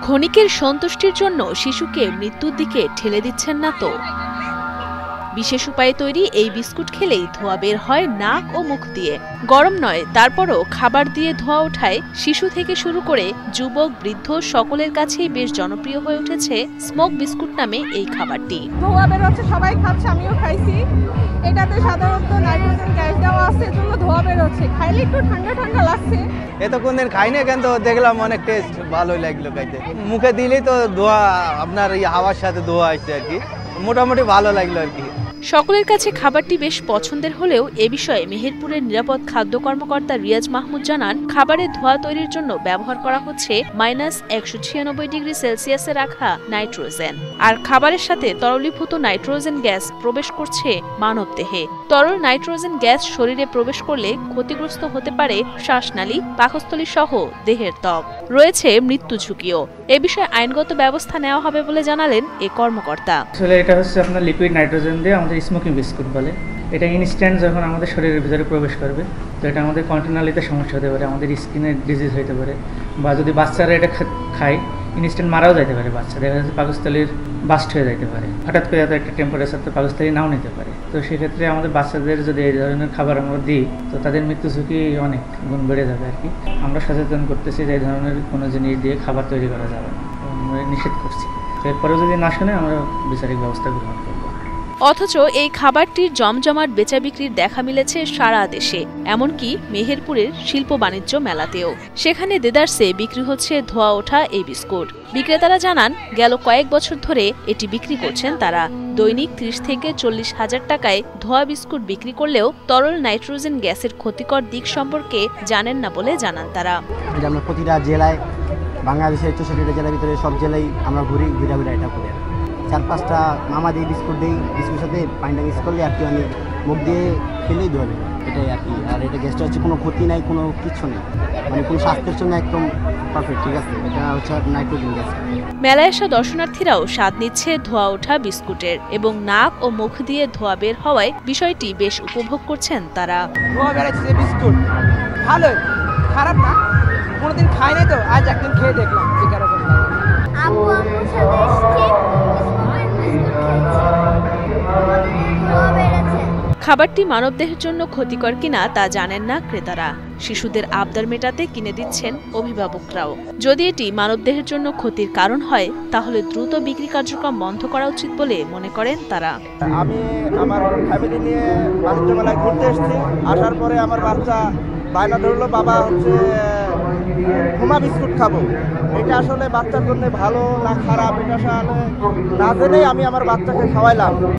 ক্ষণিকের সন্তুষ্টির জন্য শিশুকে মৃত্যুর দিকে ঠেলে দিচ্ছেন না তো? বিশেষ উপায়ে তৈরি এই বিস্কুট খেলেই ধোঁয়া বের হয় নাক ও মুখ দিয়ে। গরম নয়, তারপরও খাবার দিয়ে ধোঁয়া ওঠায় শিশু থেকে শুরু করে যুবক বৃদ্ধ সকলের কাছেই বেশ জনপ্রিয় হয়ে উঠেছে স্মোক বিস্কুট নামে এই খাবারটি। ধোঁয়া বের হচ্ছে, সবাই খাচ্ছে, আমিও খাইছি। এটাতে সাধারণত নাইট্রোজেন গ্যাস দেওয়া আছে, এজন্য ধোঁয়া বের হচ্ছে। খাইলে একটু ঠান্ডা ঠান্ডা লাগছে। এতক্ষণ দিন খাই না, কিন্তু দেখলাম অনেক টেস্ট ভালোই লাগলো খাইতে। মুখে দিলেই তো ধোঁয়া, আপনার এই হাওয়ার সাথে ধোঁয়া আসছে আর কি, মোটামুটি ভালো লাগলো আর কি। সকলের কাছে খাবারটি বেশ পছন্দের হলেও এ বিষয়ে মেহেরপুরের নিরাপদ খাদ্য কর্মকর্তা রিয়াজ মাহমুদ জানান, খাবারের ধোঁয়া তৈরির জন্য ব্যবহার করা হচ্ছে -196°C রাখা নাইট্রোজেন। আর খাবারের সাথে তরলীভূত নাইট্রোজেন গ্যাস প্রবেশ করছে মানবদেহে। তরল নাইট্রোজেন গ্যাস শরীরে প্রবেশ করলে ক্ষতিগ্রস্ত হতে পারে শ্বাসনালী, পাকস্থলী সহ দেহের ত্বক। রয়েছে মৃত্যু ঝুঁকিও। এ বিষয়ে আইনগত ব্যবস্থা নেওয়া হবে বলে জানালেন এ কর্মকর্তা। আসলে এটা হচ্ছে আপনার লিকুইড নাইট্রোজেন দিয়ে আমাদের স্মোকিং বিস্কুট বলে। এটা ইনস্ট্যান্ট যখন আমাদের শরীরের ভিতরে প্রবেশ করবে, তো এটা আমাদের কন্টিনালিতে সমস্যা হতে পারে, আমাদের স্কিনের ডিজিজ হতে পারে, বা যদি বাচ্চারা এটা খায় ইনস্ট্যান্ট মারাও যেতে পারে। বাচ্চা দেখা যাচ্ছে পাকস্থলীর বাস্ট হয়ে যেতে পারে, হঠাৎ করে এত একটা টেম্পারেচার তো পাকস্থলী নাও নিতে পারে। তো সেক্ষেত্রে আমাদের বাচ্চাদের যদি এই ধরনের খাবার আমরা দিই, তো তাদের মৃত্যু ঝুঁকি অনেক গুণ বেড়ে যাবে আর কি। আমরা সচেতন করতেছি যে এই ধরনের কোনো জিনিস দিয়ে খাবার তৈরি করা যাবে না, আমরা নিষেধ করছি। এরপরেও যদি না শোনে আমরা বিচারিক ব্যবস্থা গ্রহণ করব। অথচ এই খাবারটির জমজমাট বেচা বিক্রির দেখা মিলেছে সারা দেশে, এমনকি মেহেরপুরের শিল্প বাণিজ্য মেলাতেও। সেখানে দেদারসে বিক্রি হচ্ছে ধোঁয়া ওঠা এই বিস্কুট। বিক্রেতারা জানান, গেল কয়েক বছর ধরে এটি বিক্রি করছেন তারা। দৈনিক 30 থেকে 40 হাজার টাকায় ধোঁয়া বিস্কুট বিক্রি করলেও তরল নাইট্রোজেন গ্যাসের ক্ষতিকর দিক সম্পর্কে জানেন না বলে জানান তারা। আমরা প্রতিটা জেলায়, বাংলাদেশের 64টা জেলার ভিতরে সব জেলায় আমরা ঘুরে এটা করে 4-5টা মামা দিয়ে বিস্কুট দিই, বিস্কুটের সাথে পানিটা মিক্স করলে আর কি অনেক মুখ দিয়ে খেলেই ধোবে, এটাই আর কি। আর এটা গ্যাসটা হচ্ছে কোনো ক্ষতি নাই, কোনো কিছু নেই, মানে কোনো স্বাস্থ্যের জন্য একদম পারফেক্ট, ঠিক আছে। এটা হচ্ছে নাইট্রোজেন গ্যাস। মেলায় আসা দর্শনার্থীরাও স্বাদ নিচ্ছে ধোঁয়া ওঠা বিস্কুটের, এবং নাক ও মুখ দিয়ে ধোঁয়া বের হওয়ায় বিষয়টি বেশ উপভোগ করছেন তারা। ধোঁয়া বেরোচ্ছে বিস্কুট, ভালো, খারাপ না। কোনোদিন খাই নাই তো, আজ একদিন খেয়ে দেখলাম যে কেরকম লাগে। খাবারটি মানবদেহের জন্য ক্ষতিকর কিনা তা জানেন না ক্রেতারা। শিশুদের আবদার মেটাতে কিনে দিচ্ছেন অভিভাবকরাও। যদি এটি মানবদেহের জন্য ক্ষতির কারণ হয়, তাহলে দ্রুত বিক্রি কার্যক্রম বন্ধ করা উচিত বলে মনে করেন তারা। আমি আমার ফ্যামিলি নিয়ে বাণিজ্য মেলায় ঘুরতে এসেছি। আসার পরে আমার বাচ্চা বায়না ধরলো, বাবা হচ্ছে হুমা বিস্কুট খাবো। এটা আসলে বাচ্চার জন্য ভালো না খারাপ, এটা আসলে না জেনেই আমি আমার বাচ্চাকে খাওয়াইলাম।